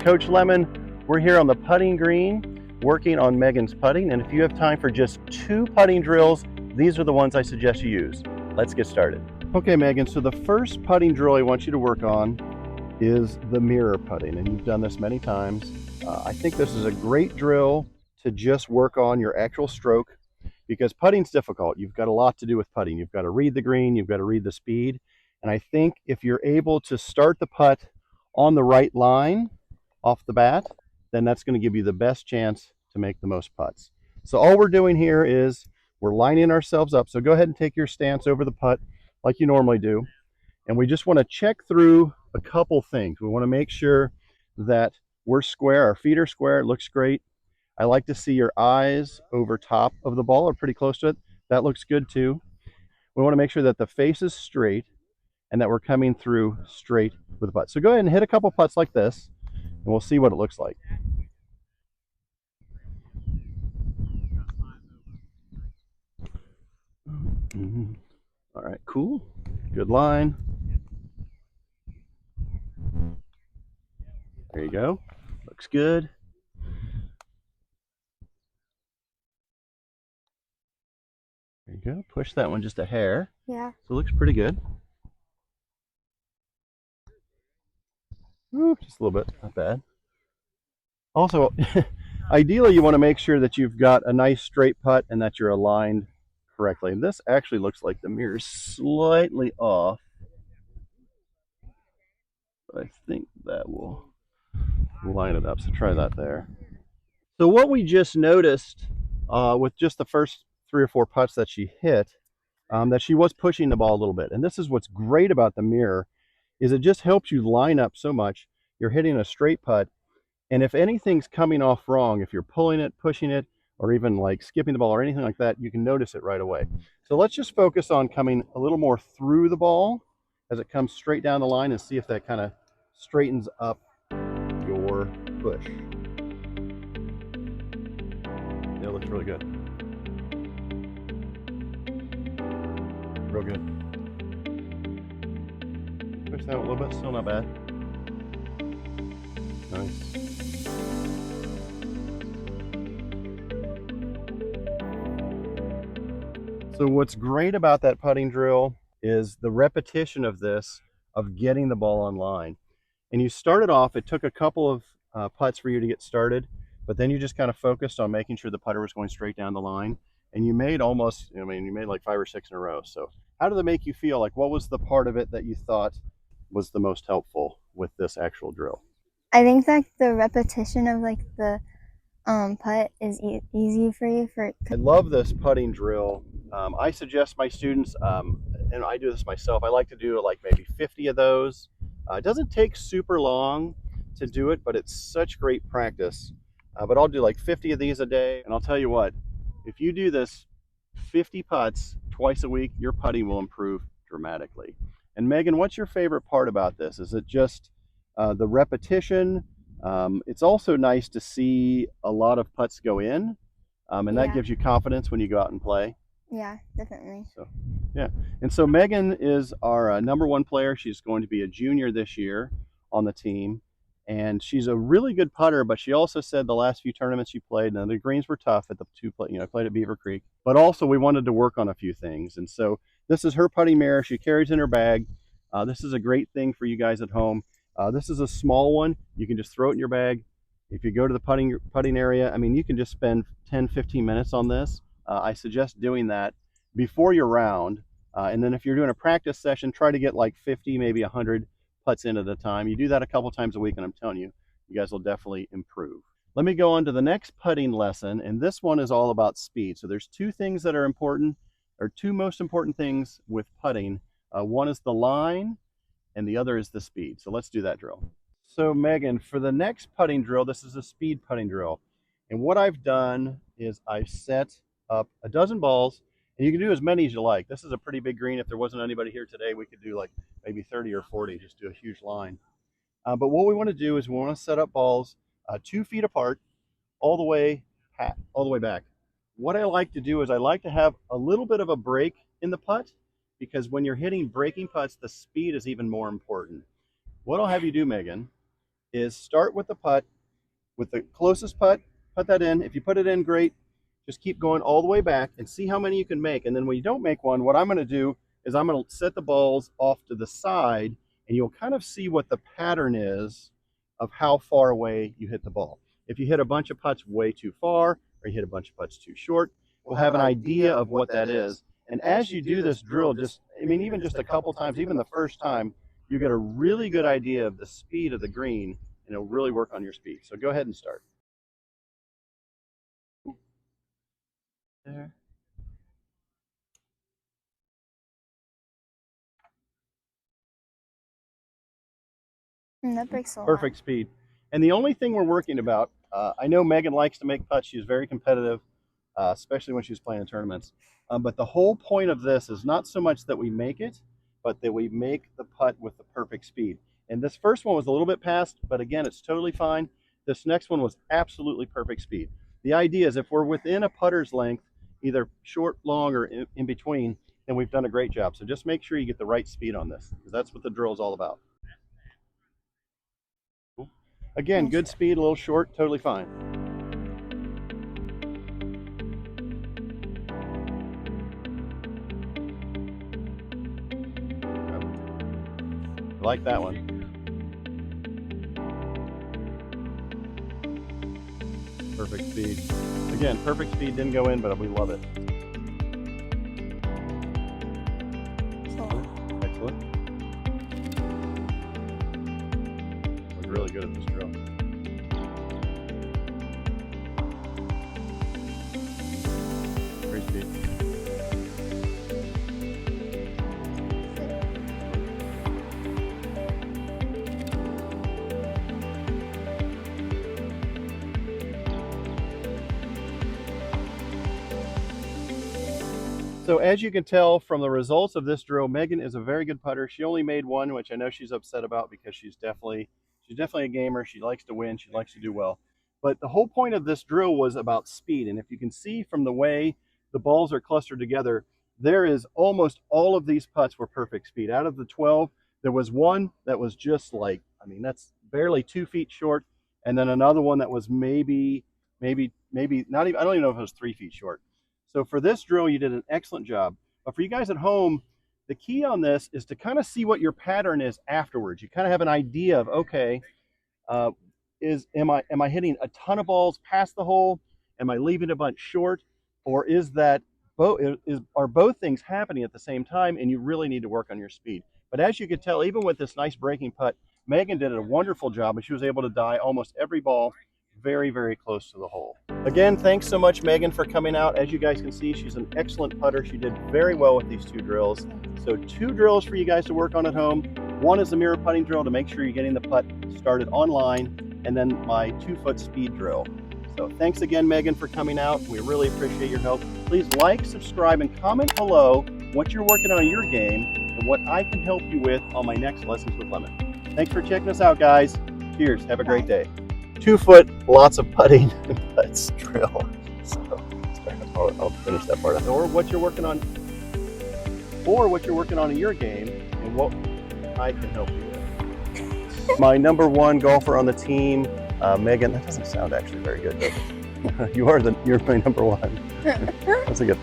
Coach Lemmon. We're here on the putting green working on Megan's putting, and if you have time for just 2 putting drills, these are the ones I suggest you use. Let's get started. Okay, Megan, so the first putting drill I want you to work on is the mirror putting, and you've done this many times. I think this is a great drill to just work on your actual stroke, because putting's difficult. You've got a lot to do with putting. You've got to read the green, you've got to read the speed, and I think if you're able to start the putt on the right line off the bat, then that's going to give you the best chance to make the most putts. So all we're doing here is we're lining ourselves up. So go ahead and take your stance over the putt like you normally do. And we just want to check through a couple things. We want to make sure that we're square, our feet are square, it looks great. I like to see your eyes over top of the ball or pretty close to it. That looks good too. We want to make sure that the face is straight and that we're coming through straight with the putt. So go ahead and hit a couple putts like this, and we'll see what it looks like. All right, cool. Good line. There you go. Looks good. There you go. Push that one just a hair. Yeah. So it looks pretty good. Ooh, just a little bit, not bad. Also, ideally you want to make sure that you've got a nice straight putt and that you're aligned correctly. And this actually looks like the mirror's slightly off. But I think that will line it up. So try that there. So what we just noticed with just the first 3 or 4 putts that she hit, that she was pushing the ball a little bit. And this is what's great about the mirror, is it just helps you line up so much. You're hitting a straight putt, and if anything's coming off wrong, if you're pulling it, pushing it, or even like skipping the ball or anything like that, you can notice it right away. So let's just focus on coming a little more through the ball as it comes straight down the line and see if that kind of straightens up your push. Yeah, it looks really good. Real good. Push that a little bit, still not bad. Nice. So what's great about that putting drill is the repetition of this, of getting the ball on line. And you started off, it took a couple of putts for you to get started, but then you just kind of focused on making sure the putter was going straight down the line. And you made almost, you made like 5 or 6 in a row. So how did it make you feel? Like, what was the part of it that you thought was the most helpful with this actual drill? I think that the repetition of like the putt is easy for you I love this putting drill. I suggest my students, and I do this myself, I like to do like maybe 50 of those. It doesn't take super long to do it, but it's such great practice. But I'll do like 50 of these a day, and I'll tell you what, if you do this 50 putts twice a week, your putting will improve dramatically. And Megan, what's your favorite part about this? Is it just the repetition? It's also nice to see a lot of putts go in, and that gives you confidence when you go out and play. Yeah, definitely. So, yeah. And so Megan is our #1 player. She's going to be a junior this year on the team. And she's a really good putter, but she also said the last few tournaments she played, and the greens were tough at the 2 play, I played at Beaver Creek. But also we wanted to work on a few things. And so this is her putting mirror. She carries in her bag. This is a great thing for you guys at home. This is a small one. You can just throw it in your bag. If you go to the putting area, you can just spend 10-15 minutes on this. I suggest doing that before your round. And then if you're doing a practice session, try to get like 50, maybe 100 putts in at a time. You do that a couple times a week, and I'm telling you, you guys will definitely improve. Let me go on to the next putting lesson, and this one is all about speed. So there's 2 things that are important, or 2 most important things with putting. One is the line, and the other is the speed. So let's do that drill. So Megan, for the next putting drill, this is a speed putting drill. And what I've done is I've set up a dozen balls, and you can do as many as you like. This is a pretty big green. If there wasn't anybody here today, we could do like maybe 30 or 40, just do a huge line. But what we want to do is we want to set up balls 2 feet apart all the way back. What I like to do is I like to have a little bit of a break in the putt, because when you're hitting breaking putts, the speed is even more important. What I'll have you do, Megan, is start with the putt, with the closest putt, put that in. If you put it in, great. Just keep going all the way back and see how many you can make. And then when you don't make one, what I'm going to do is I'm going to set the balls off to the side, and you'll kind of see what the pattern is of how far away you hit the ball. If you hit a bunch of putts way too far, or you hit a bunch of putts too short, we'll have an idea of what that is. And as you do this drill, even just a couple times, even the first time, you get a really good idea of the speed of the green, and it'll really work on your speed. So go ahead and start. There. That breaks a lot. Perfect speed. And the only thing we're working about, I know Megan likes to make putts. She's very competitive, especially when she's playing in tournaments. But the whole point of this is not so much that we make it, but that we make the putt with the perfect speed. And this first one was a little bit past, but again, it's totally fine. This next one was absolutely perfect speed. The idea is if we're within a putter's length, either short, long, or in between, then we've done a great job. So just make sure you get the right speed on this, because that's what the drill is all about. Again, good speed, a little short, totally fine. I like that one. Perfect speed. Again, perfect speed didn't go in, but we love it. Excellent. We're really good at this drill. Great speed. So as you can tell from the results of this drill, Megan is a very good putter. She only made one, which I know she's upset about because she's definitely a gamer. She likes to win. She likes to do well. But the whole point of this drill was about speed. And if you can see from the way the balls are clustered together, there is almost all of these putts were perfect speed. Out of the 12, there was one that was just like, that's barely 2 feet short. And then another one that was maybe not even, I don't even know if it was 3 feet short. So for this drill, you did an excellent job. But for you guys at home, the key on this is to kind of see what your pattern is afterwards. You kind of have an idea of, okay, am I hitting a ton of balls past the hole? Am I leaving a bunch short? Or is that are both things happening at the same time, and you really need to work on your speed? But as you can tell, even with this nice breaking putt, Megan did a wonderful job, and she was able to die almost every ball very, very close to the hole. Again, thanks so much, Megan, for coming out. As you guys can see, she's an excellent putter. She did very well with these 2 drills. So 2 drills for you guys to work on at home. One is the mirror putting drill to make sure you're getting the putt started online, and then my 2-foot speed drill. So thanks again, Megan, for coming out. We really appreciate your help. Please like, subscribe, and comment below what you're working on in your game and what I can help you with on my next Lessons with Lemmon. Thanks for checking us out, guys. Cheers. Have a great day. 2-foot, lots of putting, putts drill. So I'll finish that part. Or what you're working on, in your game, and what I can help you with. My number 1 golfer on the team, Megan. That doesn't sound actually very good, does it? You're my number 1. That's a good.